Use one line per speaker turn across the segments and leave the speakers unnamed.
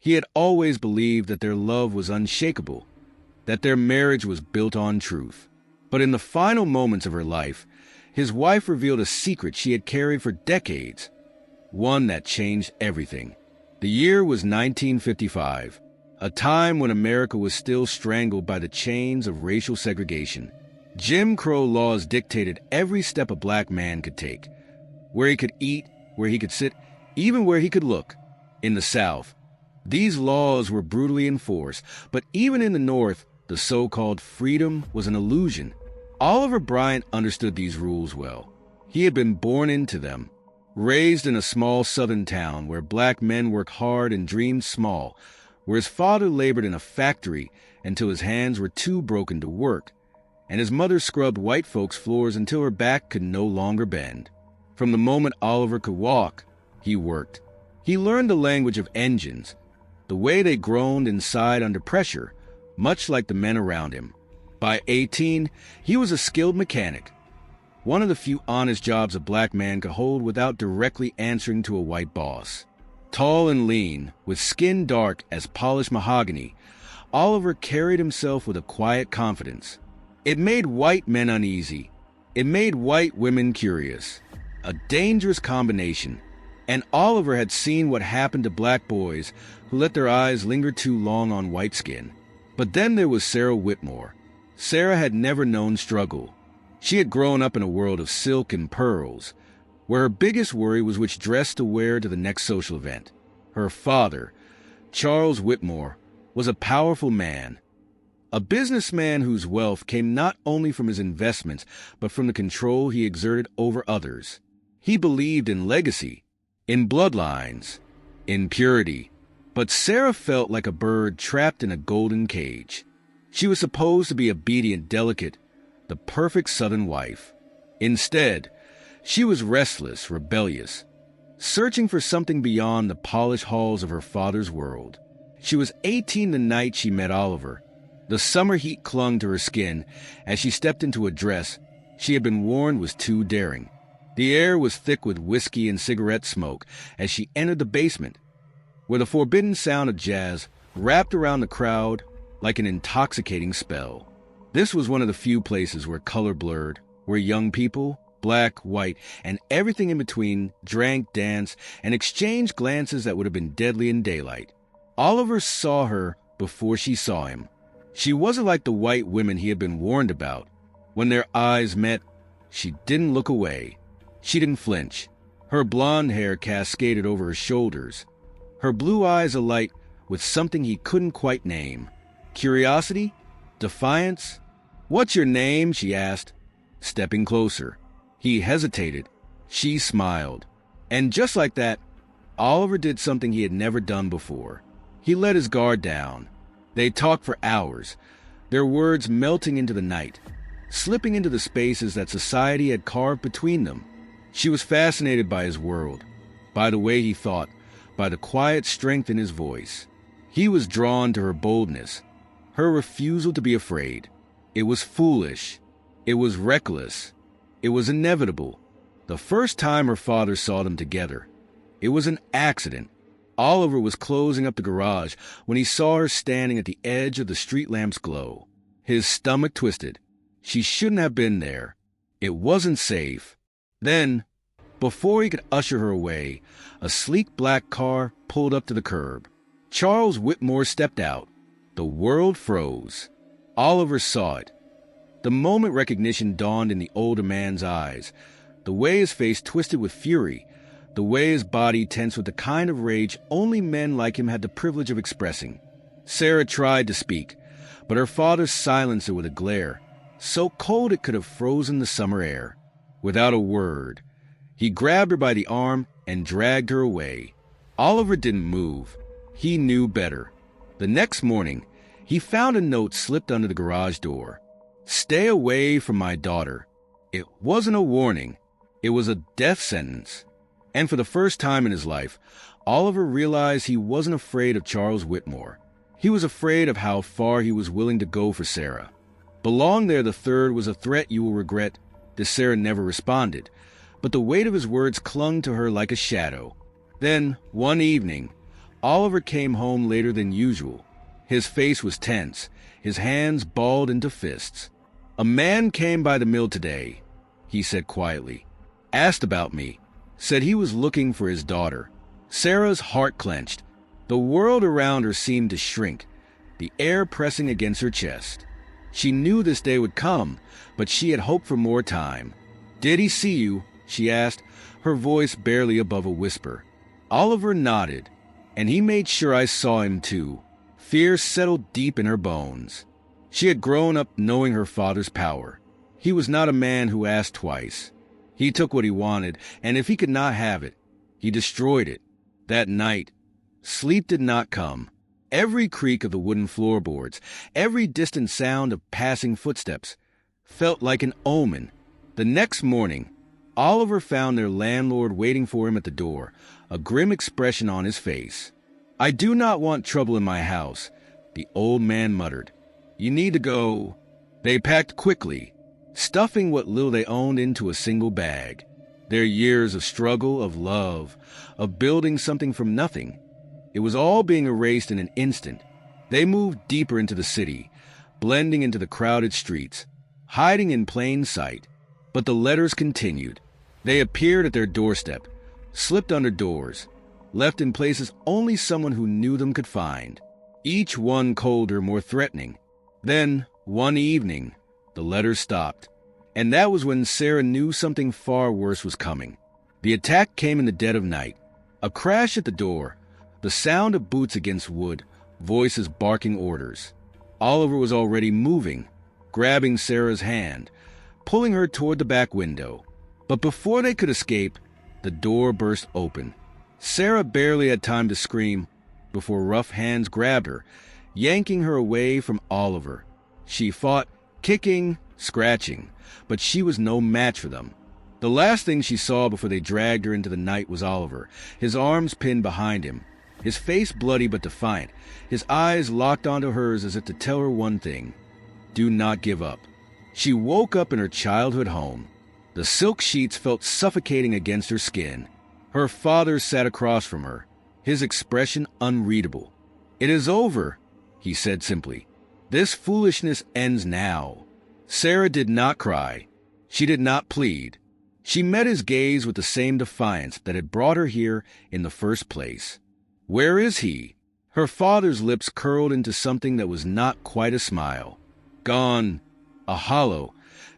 He had always believed that their love was unshakable, that their marriage was built on truth. But in the final moments of her life, his wife revealed a secret she had carried for decades, one that changed everything. The year was 1955, a time when America was still strangled by the chains of racial segregation. Jim Crow laws dictated every step a black man could take, where he could eat, where he could sit, even where he could look. In the South, these laws were brutally enforced, but even in the North, the so-called freedom was an illusion. Oliver Bryant understood these rules well. He had been born into them, raised in a small southern town where black men worked hard and dreamed small, where his father labored in a factory until his hands were too broken to work, and his mother scrubbed white folks' floors until her back could no longer bend. From the moment Oliver could walk, he worked. He learned the language of engines, the way they groaned inside under pressure, much like the men around him. By 18, he was a skilled mechanic, one of the few honest jobs a black man could hold without directly answering to a white boss. Tall and lean, with skin dark as polished mahogany, Oliver carried himself with a quiet confidence. It made white men uneasy. It made white women curious. A dangerous combination. And Oliver had seen what happened to black boys who let their eyes linger too long on white skin. But then there was Sarah Whitmore. Sarah had never known struggle. She had grown up in a world of silk and pearls, where her biggest worry was which dress to wear to the next social event. Her father, Charles Whitmore, was a powerful man, a businessman whose wealth came not only from his investments, but from the control he exerted over others. He believed in legacy, in bloodlines, in purity. But Sarah felt like a bird trapped in a golden cage. She was supposed to be obedient, delicate, the perfect Southern wife. Instead, she was restless, rebellious, searching for something beyond the polished halls of her father's world. She was 18 the night she met Oliver. The summer heat clung to her skin as she stepped into a dress she had been warned was too daring. The air was thick with whiskey and cigarette smoke as she entered the basement, where the forbidden sound of jazz wrapped around the crowd like an intoxicating spell. This was one of the few places where color blurred, where young people, black, white, and everything in between, drank, danced, and exchanged glances that would have been deadly in daylight. Oliver saw her before she saw him. She wasn't like the white women he had been warned about. When their eyes met, she didn't look away. She didn't flinch. Her blonde hair cascaded over her shoulders, her blue eyes alight with something he couldn't quite name. Curiosity? Defiance? "What's your name?" she asked, stepping closer. He hesitated. She smiled. And just like that, Oliver did something he had never done before. He let his guard down. They talked for hours, their words melting into the night, slipping into the spaces that society had carved between them. She was fascinated by his world, by the way he thought, by the quiet strength in his voice. He was drawn to her boldness, her refusal to be afraid. It was foolish. It was reckless. It was inevitable. The first time her father saw them together, it was an accident. Oliver was closing up the garage when he saw her standing at the edge of the street lamp's glow. His stomach twisted. She shouldn't have been there. It wasn't safe. Then, before he could usher her away, a sleek black car pulled up to the curb. Charles Whitmore stepped out. The world froze. Oliver saw it. The moment recognition dawned in the older man's eyes, the way his face twisted with fury, the way his body tensed with the kind of rage only men like him had the privilege of expressing. Sarah tried to speak, but her father silenced her with a glare, so cold it could have frozen the summer air. Without a word, he grabbed her by the arm and dragged her away. Oliver didn't move. He knew better. The next morning, he found a note slipped under the garage door. "Stay away from my daughter." It wasn't a warning. It was a death sentence. And for the first time in his life, Oliver realized he wasn't afraid of Charles Whitmore. He was afraid of how far he was willing to go for Sarah. Belong There the Third was a threat you will regret that Sarah never responded, but the weight of his words clung to her like a shadow. Then, one evening, Oliver came home later than usual. His face was tense, his hands balled into fists. "A man came by the mill today," he said quietly. "Asked about me. Said he was looking for his daughter." Sarah's heart clenched. The world around her seemed to shrink, the air pressing against her chest. She knew this day would come, but she had hoped for more time. "Did he see you?" she asked, her voice barely above a whisper. Oliver nodded, and he made sure I saw him too. Fear settled deep in her bones. She had grown up knowing her father's power. He was not a man who asked twice. He took what he wanted, and if he could not have it, he destroyed it. That night, sleep did not come. Every creak of the wooden floorboards, every distant sound of passing footsteps, felt like an omen. The next morning, Oliver found their landlord waiting for him at the door, a grim expression on his face. "I do not want trouble in my house," the old man muttered. "You need to go." They packed quickly, stuffing what little they owned into a single bag. Their years of struggle, of love, of building something from nothing. It was all being erased in an instant. They moved deeper into the city, blending into the crowded streets, hiding in plain sight. But the letters continued. They appeared at their doorstep, slipped under doors, left in places only someone who knew them could find. Each one colder, more threatening. Then, one evening, the letters stopped. And that was when Sarah knew something far worse was coming. The attack came in the dead of night. A crash at the door, the sound of boots against wood, voices barking orders. Oliver was already moving, grabbing Sarah's hand, pulling her toward the back window. But before they could escape, the door burst open. Sarah barely had time to scream before rough hands grabbed her, yanking her away from Oliver. She fought, kicking, scratching, but she was no match for them. The last thing she saw before they dragged her into the night was Oliver, his arms pinned behind him, his face bloody but defiant, his eyes locked onto hers as if to tell her one thing: do not give up. She woke up in her childhood home. The silk sheets felt suffocating against her skin. Her father sat across from her, his expression unreadable. "It is over," he said simply. "This foolishness ends now." Sarah did not cry. She did not plead. She met his gaze with the same defiance that had brought her here in the first place. "Where is he?" Her father's lips curled into something that was not quite a smile. "Gone." A hollow,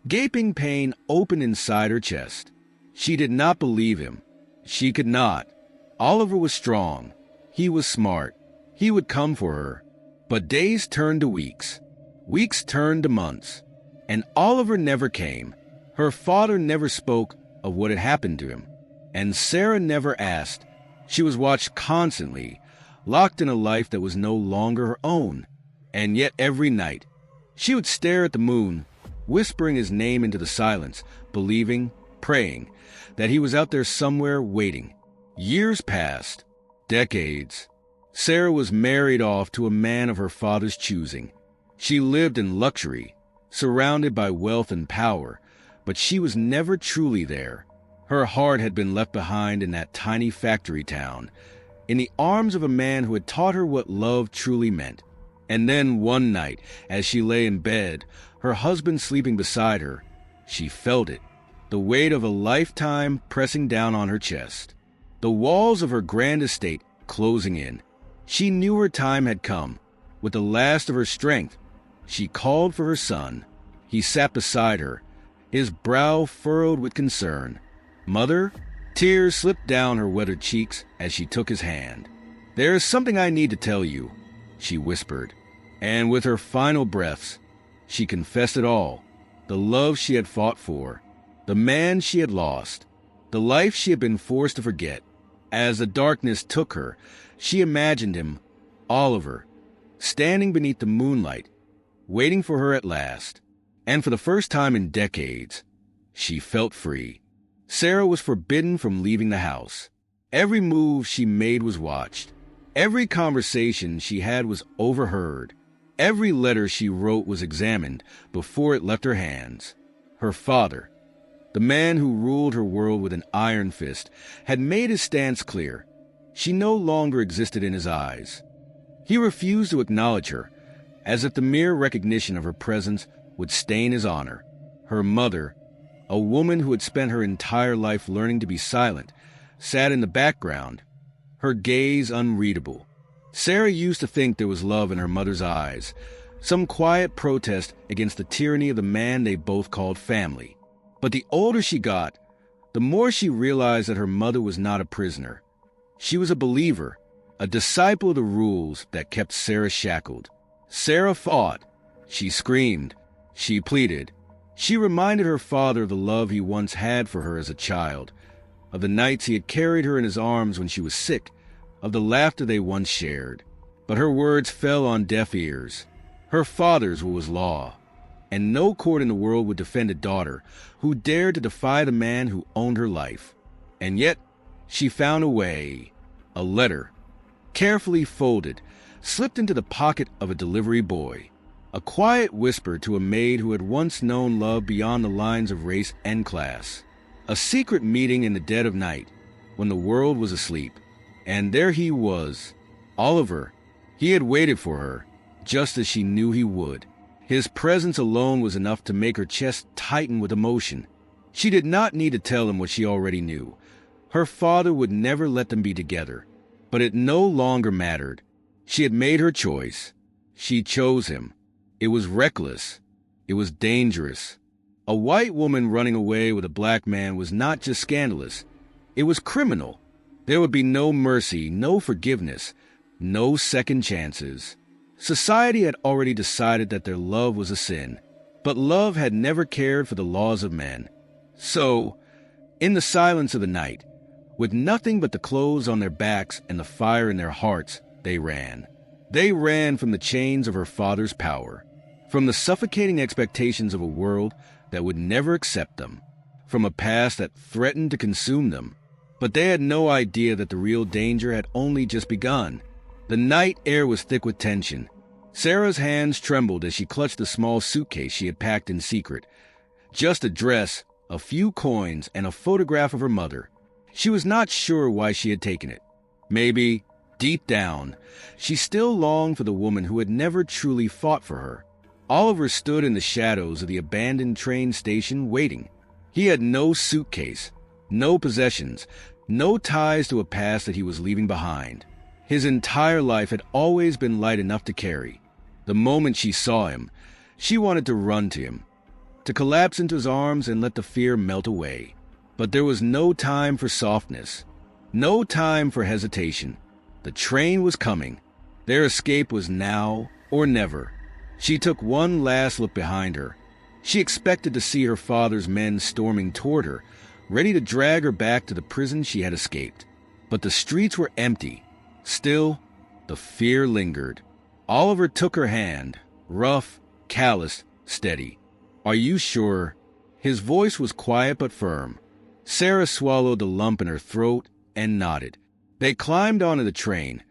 gaping pain opened inside her chest. She did not believe him. She could not. Oliver was strong. He was smart. He would come for her. But days turned to weeks. Weeks turned to months. And Oliver never came. Her father never spoke of what had happened to him. And Sarah never asked. She was watched constantly, locked in a life that was no longer her own. And yet every night, she would stare at the moon, whispering his name into the silence, believing, praying, that he was out there somewhere waiting. Years passed. Decades. Sarah was married off to a man of her father's choosing. She lived in luxury, surrounded by wealth and power, but she was never truly there. Her heart had been left behind in that tiny factory town, in the arms of a man who had taught her what love truly meant. And then one night, as she lay in bed, her husband sleeping beside her, she felt it, the weight of a lifetime pressing down on her chest. The walls of her grand estate closing in. She knew her time had come. With the last of her strength, she called for her son. He sat beside her, his brow furrowed with concern. "Mother?" Tears slipped down her weathered cheeks as she took his hand. "There is something I need to tell you," she whispered. And with her final breaths, she confessed it all. The love she had fought for, the man she had lost, the life she had been forced to forget. As the darkness took her, she imagined him, Oliver, standing beneath the moonlight, waiting for her at last. And for the first time in decades, she felt free. Sarah was forbidden from leaving the house. Every move she made was watched. Every conversation she had was overheard. Every letter she wrote was examined before it left her hands. Her father, the man who ruled her world with an iron fist, had made his stance clear. She no longer existed in his eyes. He refused to acknowledge her, as if the mere recognition of her presence would stain his honor. Her mother, a woman who had spent her entire life learning to be silent, sat in the background, her gaze unreadable. Sarah used to think there was love in her mother's eyes, some quiet protest against the tyranny of the man they both called family. But the older she got, the more she realized that her mother was not a prisoner. She was a believer, a disciple of the rules that kept Sarah shackled. Sarah fought. She screamed. She pleaded. She reminded her father of the love he once had for her as a child, of the nights he had carried her in his arms when she was sick, of the laughter they once shared. But her words fell on deaf ears. Her father's was law, and no court in the world would defend a daughter who dared to defy the man who owned her life. And yet, she found a way. A letter, carefully folded, slipped into the pocket of a delivery boy. A quiet whisper to a maid who had once known love beyond the lines of race and class. A secret meeting in the dead of night, when the world was asleep. And there he was, Oliver. He had waited for her, just as she knew he would. His presence alone was enough to make her chest tighten with emotion. She did not need to tell him what she already knew. Her father would never let them be together. But it no longer mattered. She had made her choice. She chose him. It was reckless. It was dangerous. A white woman running away with a black man was not just scandalous. It was criminal. There would be no mercy, no forgiveness, no second chances. Society had already decided that their love was a sin, but love had never cared for the laws of men. So, in the silence of the night, with nothing but the clothes on their backs and the fire in their hearts, they ran. They ran from the chains of her father's power, from the suffocating expectations of a world that would never accept them, from a past that threatened to consume them. But they had no idea that the real danger had only just begun. The night air was thick with tension. Sarah's hands trembled as she clutched the small suitcase she had packed in secret. Just a dress, a few coins, and a photograph of her mother. She was not sure why she had taken it. Maybe, deep down, she still longed for the woman who had never truly fought for her. Oliver stood in the shadows of the abandoned train station waiting. He had no suitcase, no possessions, no ties to a past that he was leaving behind. His entire life had always been light enough to carry. The moment she saw him, she wanted to run to him, to collapse into his arms and let the fear melt away. But there was no time for softness, no time for hesitation. The train was coming. Their escape was now or never. She took one last look behind her. She expected to see her father's men storming toward her, ready to drag her back to the prison she had escaped. But the streets were empty. Still, the fear lingered. Oliver took her hand, rough, calloused, steady. "Are you sure?" His voice was quiet but firm. Sarah swallowed the lump in her throat and nodded. They climbed onto the train,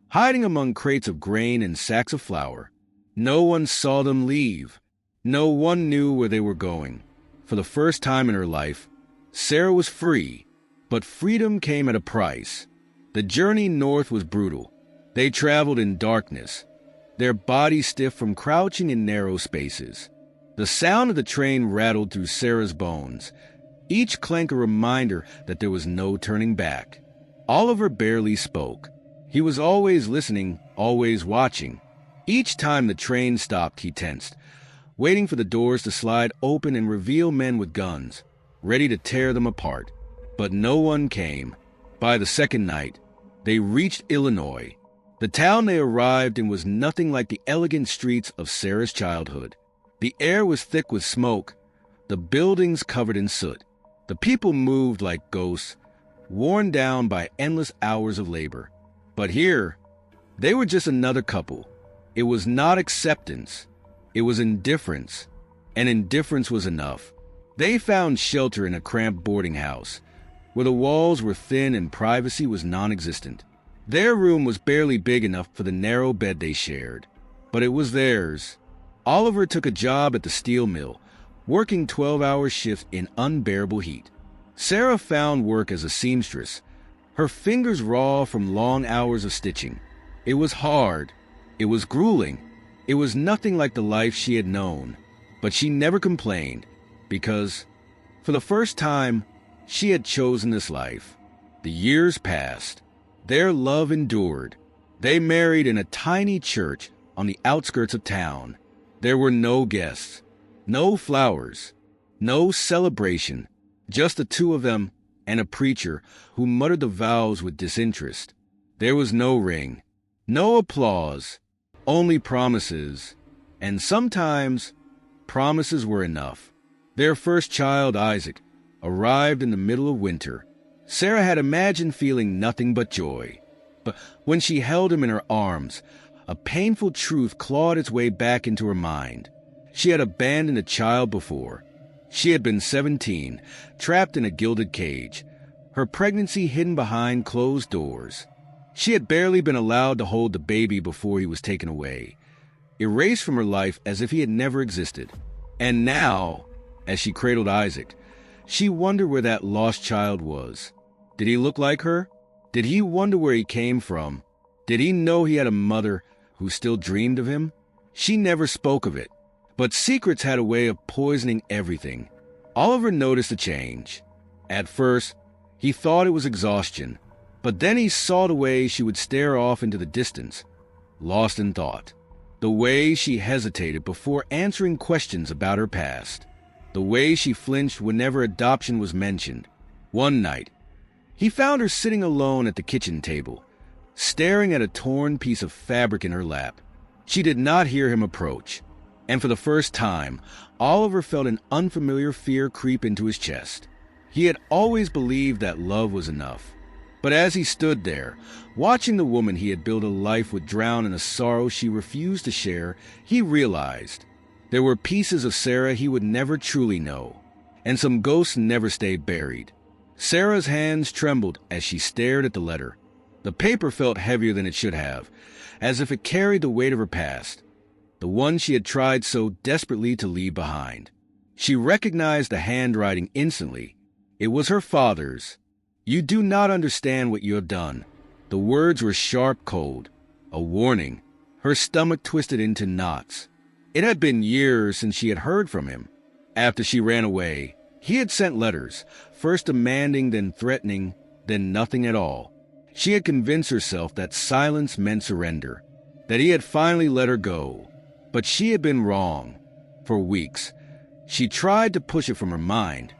hiding among crates of grain and sacks of flour. No one saw them leave. No one knew where they were going. For the first time in her life, Sarah was free, but freedom came at a price. The journey north was brutal. They traveled in darkness, their bodies stiff from crouching in narrow spaces. The sound of the train rattled through Sarah's bones, each clank a reminder that there was no turning back. Oliver barely spoke. He was always listening, always watching. Each time the train stopped, he tensed, waiting for the doors to slide open and reveal men with guns, ready to tear them apart. But no one came. By the second night, they reached Illinois. The town they arrived in was nothing like the elegant streets of Sarah's childhood. The air was thick with smoke, the buildings covered in soot. The people moved like ghosts, worn down by endless hours of labor. But here, they were just another couple. It was not acceptance. It was indifference. And indifference was enough. They found shelter in a cramped boarding house, where the walls were thin and privacy was non-existent. Their room was barely big enough for the narrow bed they shared, but it was theirs. Oliver took a job at the steel mill, working 12-hour shifts in unbearable heat. Sarah found work as a seamstress, her fingers raw from long hours of stitching. It was hard. It was grueling. It was nothing like the life she had known. But she never complained, because, for the first time, she had chosen this life. The years passed. Their love endured. They married in a tiny church on the outskirts of town. There were no guests, no flowers, no celebration, just the two of them and a preacher who muttered the vows with disinterest. There was no ring, no applause, only promises, and sometimes promises were enough. Their first child, Isaac, arrived in the middle of winter. Sarah had imagined feeling nothing but joy. But when she held him in her arms, a painful truth clawed its way back into her mind. She had abandoned a child before. She had been 17, trapped in a gilded cage, her pregnancy hidden behind closed doors. She had barely been allowed to hold the baby before he was taken away, erased from her life as if he had never existed. And now, as she cradled Isaac, she wondered where that lost child was. Did he look like her? Did he wonder where he came from? Did he know he had a mother who still dreamed of him? She never spoke of it, but secrets had a way of poisoning everything. Oliver noticed a change. At first, he thought it was exhaustion, but then he saw the way she would stare off into the distance, lost in thought. The way she hesitated before answering questions about her past. The way she flinched whenever adoption was mentioned. One night, he found her sitting alone at the kitchen table, staring at a torn piece of fabric in her lap. She did not hear him approach, and for the first time, Oliver felt an unfamiliar fear creep into his chest. He had always believed that love was enough. But as he stood there, watching the woman he had built a life with drown in a sorrow she refused to share, he realized there were pieces of Sarah he would never truly know, and some ghosts never stayed buried. Sarah's hands trembled as she stared at the letter. The paper felt heavier than it should have, as if it carried the weight of her past, the one she had tried so desperately to leave behind. She recognized the handwriting instantly. It was her father's. "You do not understand what you have done." The words were sharp, cold, a warning. Her stomach twisted into knots. It had been years since she had heard from him. After she ran away, he had sent letters, first demanding, then threatening, then nothing at all. She had convinced herself that silence meant surrender, that he had finally let her go. But she had been wrong. For weeks, she tried to push it from her mind,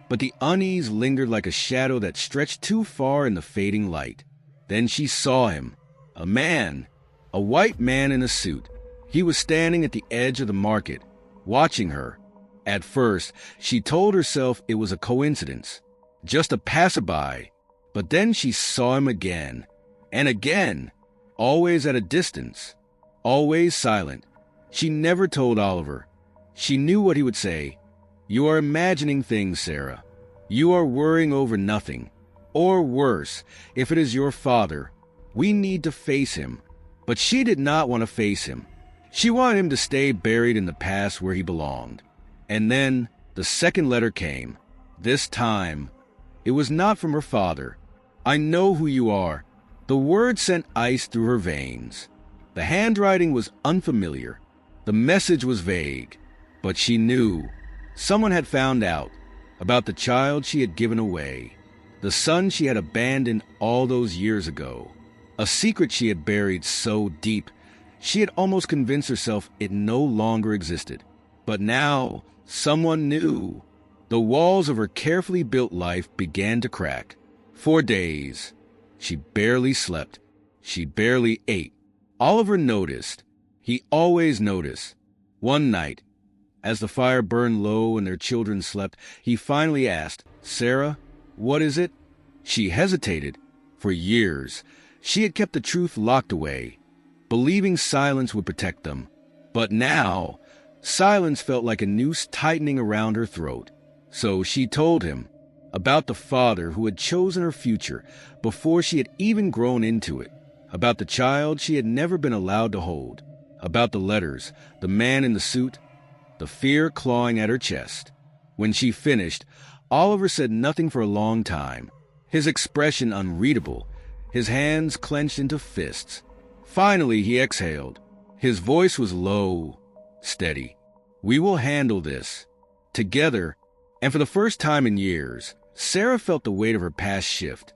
but the unease lingered like a shadow that stretched too far in the fading light. Then she saw him, a man, a white man in a suit. He was standing at the edge of the market, watching her. At first, she told herself it was a coincidence, just a passerby. But then she saw him again, and again, always at a distance, always silent. She never told Oliver. She knew what he would say. "You are imagining things, Sarah. You are worrying over nothing. Or worse, if it is your father, we need to face him." But she did not want to face him. She wanted him to stay buried in the past where he belonged. And then the second letter came. This time, it was not from her father. "I know who you are." The word sent ice through her veins. The handwriting was unfamiliar. The message was vague. But she knew. Someone had found out about the child she had given away, the son she had abandoned all those years ago, a secret she had buried so deep she had almost convinced herself it no longer existed. But now, someone knew. The walls of her carefully built life began to crack. For days, she barely slept. She barely ate. Oliver noticed. He always noticed. One night, as the fire burned low and their children slept, he finally asked, "Sarah, what is it?" She hesitated. For years, she had kept the truth locked away, believing silence would protect them. But now, silence felt like a noose tightening around her throat. So she told him about the father who had chosen her future before she had even grown into it, about the child she had never been allowed to hold, about the letters, the man in the suit, the fear clawing at her chest. When she finished, Oliver said nothing for a long time. his expression unreadable, his hands clenched into fists. Finally, he exhaled. His voice was low, steady. "We will handle this together." And for the first time in years, Sarah felt the weight of her past shift.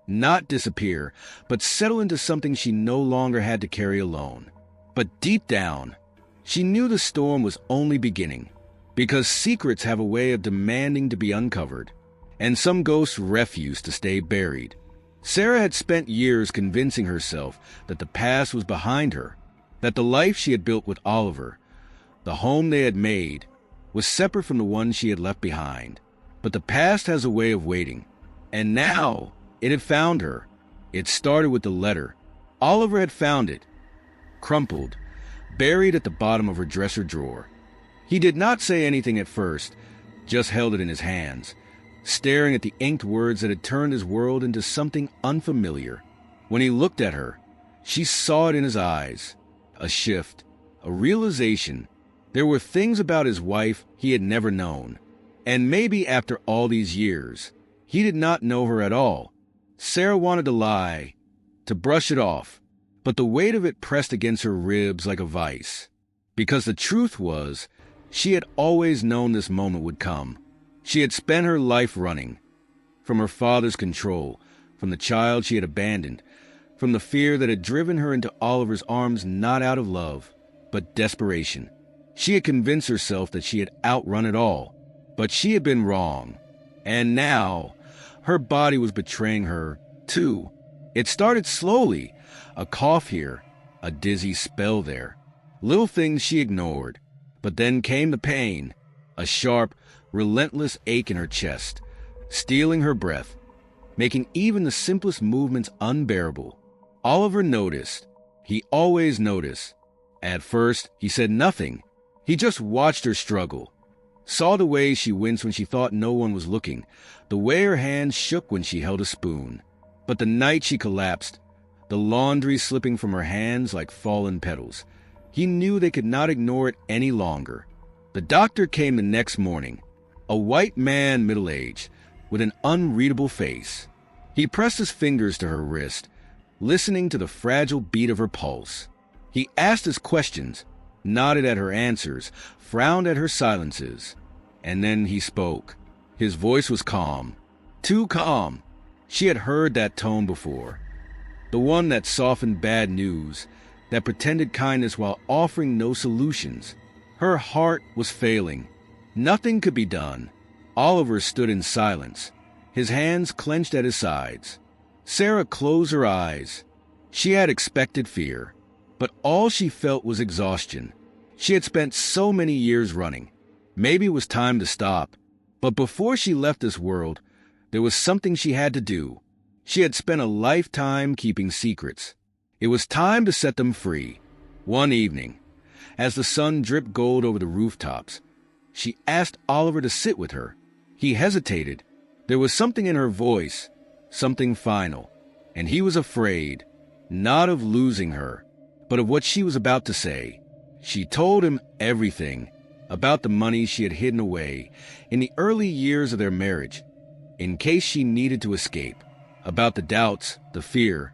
Not disappear, but settle into something she no longer had to carry alone. But deep down, she knew the storm was only beginning, because secrets have a way of demanding to be uncovered, and some ghosts refuse to stay buried. Sarah had spent years convincing herself that the past was behind her, that the life she had built with Oliver, the home they had made, was separate from the one she had left behind. But the past has a way of waiting, and now it had found her. It started with the letter. Oliver had found it, crumpled, buried at the bottom of her dresser drawer. He did not say anything at first, just held it in his hands, staring at the inked words that had turned his world into something unfamiliar. When he looked at her, she saw it in his eyes, a shift, a realization. There were things about his wife he had never known, and maybe after all these years, he did not know her at all. Sarah wanted to lie, to brush it off, but the weight of it pressed against her ribs like a vice. Because the truth was, she had always known this moment would come. She had spent her life running, from her father's control, from the child she had abandoned, from the fear that had driven her into Oliver's arms not out of love, but desperation. She had convinced herself that she had outrun it all, but she had been wrong. And now, her body was betraying her, too. It started slowly, a cough here, a dizzy spell there. Little things she ignored. But then came the pain, a sharp, relentless ache in her chest, stealing her breath, making even the simplest movements unbearable. Oliver noticed. He always noticed. At first, he said nothing. He just watched her struggle, saw the way she winced when she thought no one was looking, the way her hands shook when she held a spoon. But the night she collapsed, the laundry slipping from her hands like fallen petals, he knew they could not ignore it any longer. The doctor came the next morning, a white man middle-aged, with an unreadable face. He pressed his fingers to her wrist, listening to the fragile beat of her pulse. He asked us questions, nodded at her answers, frowned at her silences. And then he spoke. His voice was calm, too calm. She had heard that tone before. The one that softened bad news, that pretended kindness while offering no solutions. Her heart was failing. Nothing could be done. Oliver stood in silence, his hands clenched at his sides. Sarah closed her eyes. She had expected fear, but all she felt was exhaustion. She had spent so many years running. Maybe it was time to stop. But before she left this world, there was something she had to do. She had spent a lifetime keeping secrets. It was time to set them free. One evening, as the sun dripped gold over the rooftops, she asked Oliver to sit with her. He hesitated. There was something in her voice, something final, and he was afraid, not of losing her, but of what she was about to say. She told him everything about the money she had hidden away in the early years of their marriage, in case she needed to escape, about the doubts, the fear,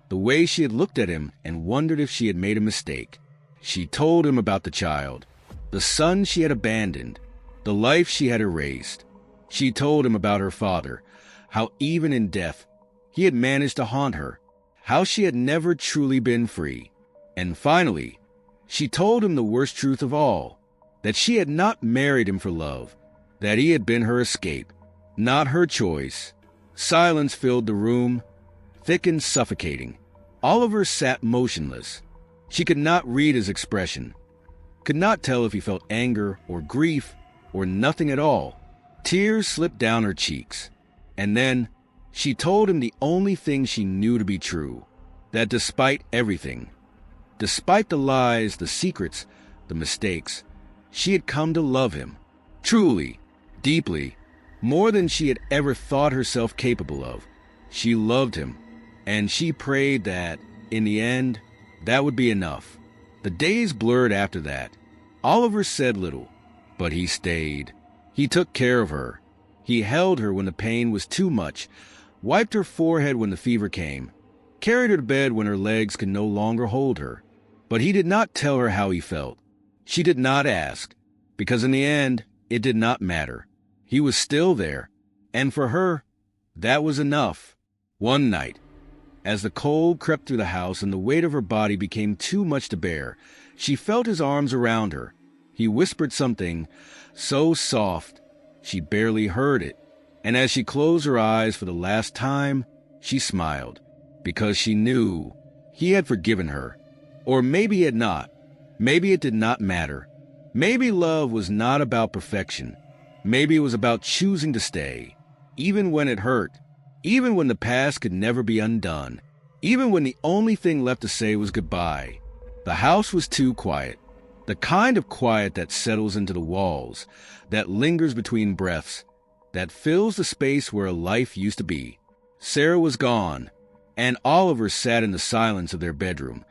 the way she had looked at him and wondered if she had made a mistake. She told him about the child, the son she had abandoned, the life she had erased. She told him about her father, how even in death he had managed to haunt her, how she had never truly been free. And finally, she told him the worst truth of all, that she had not married him for love, that he had been her escape, not her choice. Silence filled the room, thick and suffocating. Oliver sat motionless. She could not read his expression, could not tell if he felt anger or grief or nothing at all. Tears slipped down her cheeks. And then she told him the only thing she knew to be true, that despite everything, despite the lies, the secrets, the mistakes, she had come to love him, truly, deeply, more than she had ever thought herself capable of. She loved him, and she prayed that, in the end, that would be enough. The days blurred after that. Oliver said little, but he stayed. He took care of her. He held her when the pain was too much, wiped her forehead when the fever came, carried her to bed when her legs could no longer hold her. But he did not tell her how he felt. She did not ask, because in the end, it did not matter. He was still there, and for her, that was enough. One night, as the cold crept through the house and the weight of her body became too much to bear, she felt his arms around her. He whispered something so soft she barely heard it, and as she closed her eyes for the last time, she smiled, because she knew he had forgiven her. Or maybe he had not. Maybe it did not matter. Maybe love was not about perfection. Maybe it was about choosing to stay, even when it hurt, even when the past could never be undone, even when the only thing left to say was goodbye. The house was too quiet, the kind of quiet that settles into the walls, that lingers between breaths, that fills the space where a life used to be. Sarah was gone, and Oliver sat in the silence of their bedroom,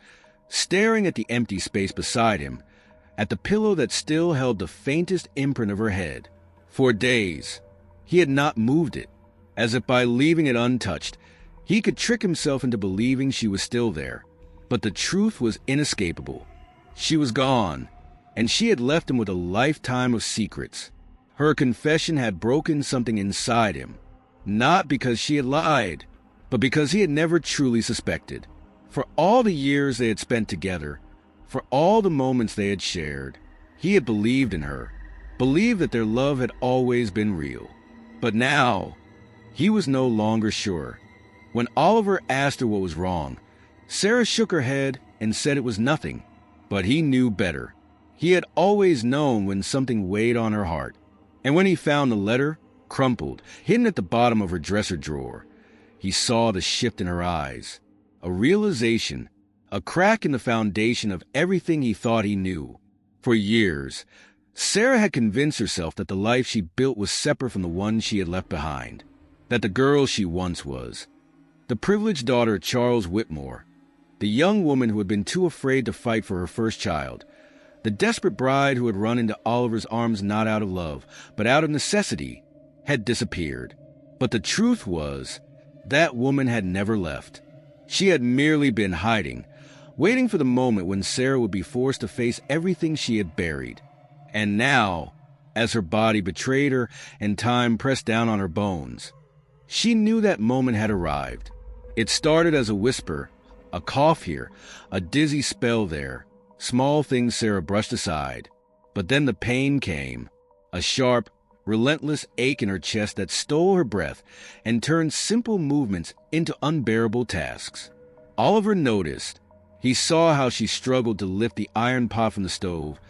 staring at the empty space beside him, at the pillow that still held the faintest imprint of her head. For days, he had not moved it, as if by leaving it untouched, he could trick himself into believing she was still there. But the truth was inescapable. She was gone, and she had left him with a lifetime of secrets. Her confession had broken something inside him, not because she had lied, but because he had never truly suspected. For all the years they had spent together, for all the moments they had shared, he had believed in her, believed that their love had always been real. But now, he was no longer sure. When Oliver asked her what was wrong, Sarah shook her head and said it was nothing. But he knew better. He had always known when something weighed on her heart. And when he found the letter, crumpled, hidden at the bottom of her dresser drawer, he saw the shift in her eyes, a realization, a crack in the foundation of everything he thought he knew. For years, Sarah had convinced herself that the life she built was separate from the one she had left behind, that the girl she once was, the privileged daughter of Charles Whitmore, the young woman who had been too afraid to fight for her first child, the desperate bride who had run into Oliver's arms not out of love, but out of necessity, had disappeared. But the truth was, that woman had never left. She had merely been hiding, waiting for the moment when Sarah would be forced to face everything she had buried. And now, as her body betrayed her and time pressed down on her bones, she knew that moment had arrived. It started as a whisper, a cough here, a dizzy spell there, small things Sarah brushed aside. But then the pain came, a sharp, relentless ache in her chest that stole her breath and turned simple movements into unbearable tasks. Oliver noticed. He saw how she struggled to lift the iron pot from the stove,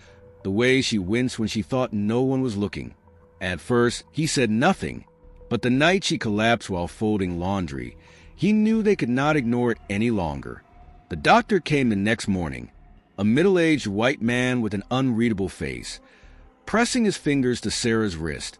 the way she winced when she thought no one was looking. At first, he said nothing, but the night she collapsed while folding laundry, he knew they could not ignore it any longer. The doctor came the next morning, a middle-aged white man with an unreadable face, pressing his fingers to Sarah's wrist,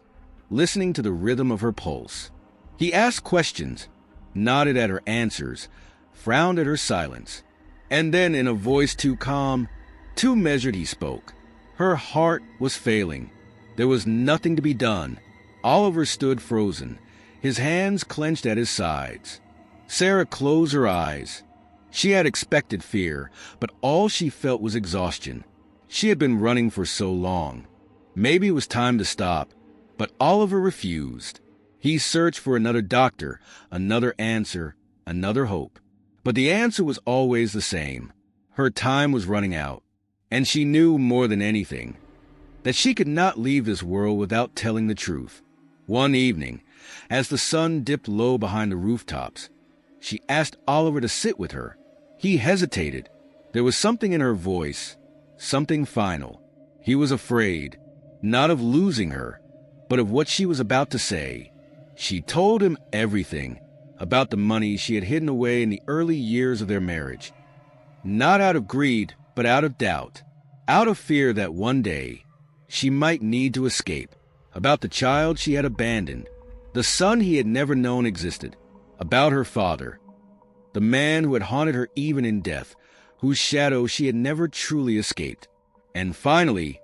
listening to the rhythm of her pulse. He asked questions, nodded at her answers, frowned at her silence, and then in a voice too calm, too measured, he spoke. Her heart was failing. There was nothing to be done. Oliver stood frozen, his hands clenched at his sides. Sarah closed her eyes. She had expected fear, but all she felt was exhaustion. She had been running for so long. Maybe it was time to stop, but Oliver refused. He searched for another doctor, another answer, another hope. But the answer was always the same. Her time was running out, and she knew more than anything that she could not leave this world without telling the truth. One evening, as the sun dipped low behind the rooftops, she asked Oliver to sit with her. He hesitated. There was something in her voice, something final. He was afraid, not of losing her, but of what she was about to say. She told him everything about the money she had hidden away in the early years of their marriage. Not out of greed, but out of doubt, out of fear that one day she might need to escape. About the child she had abandoned, the son he had never known existed. About her father, the man who had haunted her even in death, whose shadow she had never truly escaped. And finally,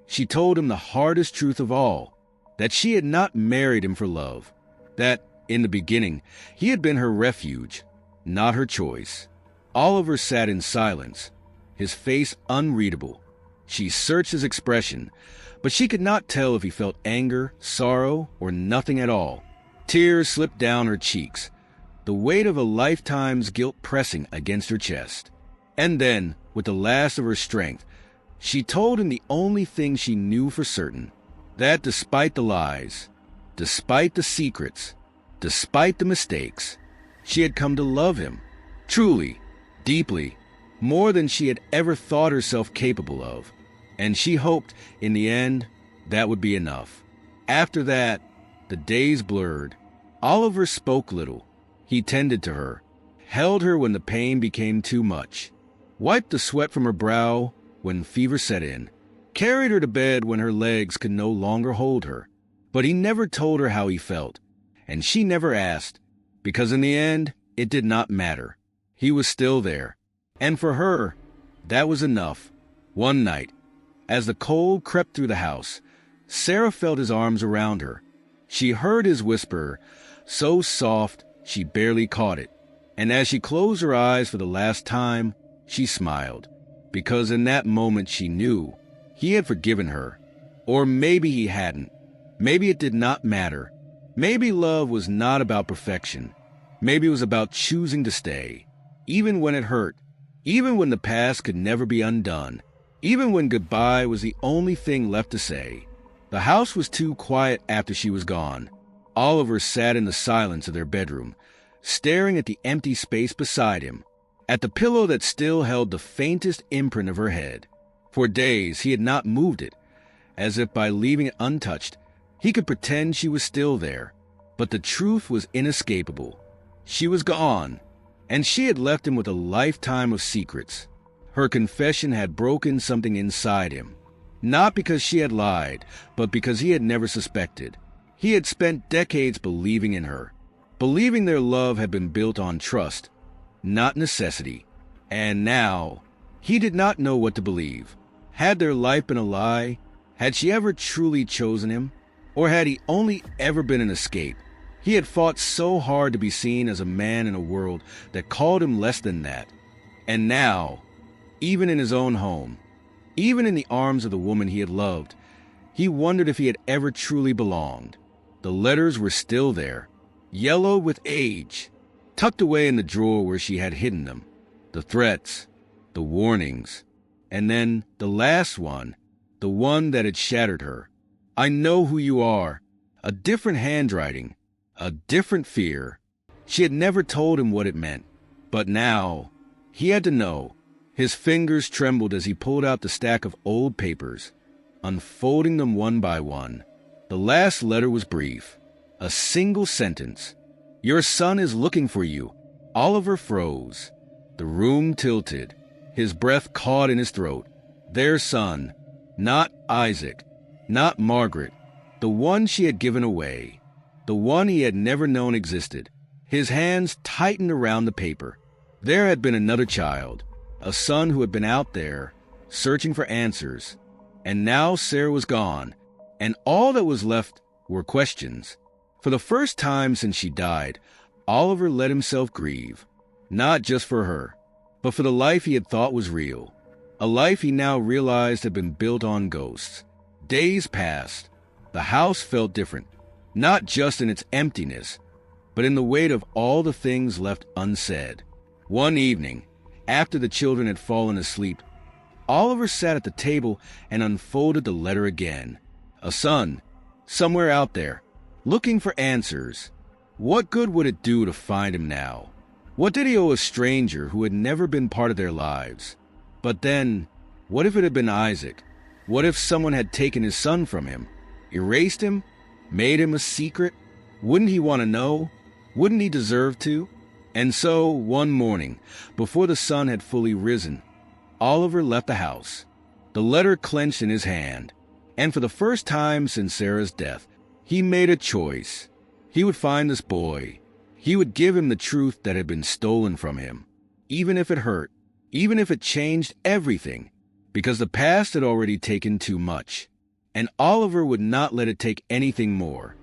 she told him the hardest truth of all, that she had not married him for love, that In the beginning, he had been her refuge, not her choice. Oliver sat in silence, his face unreadable. She searched his expression, but she could not tell if he felt anger, sorrow, or nothing at all. Tears slipped down her cheeks, the weight of a lifetime's guilt pressing against her chest. And then, with the last of her strength, she told him the only thing she knew for certain, that despite the lies, despite the secrets, despite the mistakes, she had come to love him, truly, deeply, more than she had ever thought herself capable of. And she hoped, in the end, that would be enough. After that, the days blurred. Oliver spoke little. He tended to her, held her when the pain became too much, wiped the sweat from her brow when fever set in, carried her to bed when her legs could no longer hold her. But he never told her how he felt, and she never asked, because in the end, it did not matter. He was still there, and for her, that was enough. One night, as the cold crept through the house, Sarah felt his arms around her. She heard his whisper, so soft she barely caught it, and as she closed her eyes for the last time, she smiled, because in that moment she knew he had forgiven her. Or maybe he hadn't. Maybe it did not matter. Maybe love was not about perfection. Maybe it was about choosing to stay, even when it hurt, even when the past could never be undone, even when goodbye was the only thing left to say. The house was too quiet after she was gone. Oliver sat in the silence of their bedroom, staring at the empty space beside him, at the pillow that still held the faintest imprint of her head. For days he had not moved it, as if by leaving it untouched, he could pretend she was still there. But the truth was inescapable. She was gone, and she had left him with a lifetime of secrets. Her confession had broken something inside him, not because she had lied, but because he had never suspected. He had spent decades believing in her, believing their love had been built on trust, not necessity. And now, he did not know what to believe. Had their life been a lie? Had she ever truly chosen him? Or had he only ever been an escape? He had fought so hard to be seen as a man in a world that called him less than that. And now, even in his own home, even in the arms of the woman he had loved, he wondered if he had ever truly belonged. The letters were still there, yellow with age, tucked away in the drawer where she had hidden them. The threats, the warnings, and then the last one, the one that had shattered her. I know who you are. A different handwriting, a different fear. She had never told him what it meant, but now he had to know. His fingers trembled as he pulled out the stack of old papers, unfolding them one by one. The last letter was brief, a single sentence. Your son is looking for you. Oliver froze. The room tilted, his breath caught in his throat. Their son, not Isaac, not Margaret, the one she had given away, the one he had never known existed. His hands tightened around the paper. There had been another child, a son who had been out there, searching for answers. And now Sarah was gone, and all that was left were questions. For the first time since she died, Oliver let himself grieve, not just for her, but for the life he had thought was real, a life he now realized had been built on ghosts. Days passed. The house felt different, not just in its emptiness, but in the weight of all the things left unsaid. One evening, after the children had fallen asleep, Oliver sat at the table and unfolded the letter again. A son, somewhere out there, looking for answers. What good would it do to find him now? What did he owe a stranger who had never been part of their lives? But then, what if it had been Isaac? What if someone had taken his son from him, erased him, made him a secret? Wouldn't he want to know? Wouldn't he deserve to? And so, one morning, before the sun had fully risen, Oliver left the house, the letter clenched in his hand. And for the first time since Sarah's death, he made a choice. He would find this boy. He would give him the truth that had been stolen from him, even if it hurt, even if it changed everything, because the past had already taken too much, and Oliver would not let it take anything more.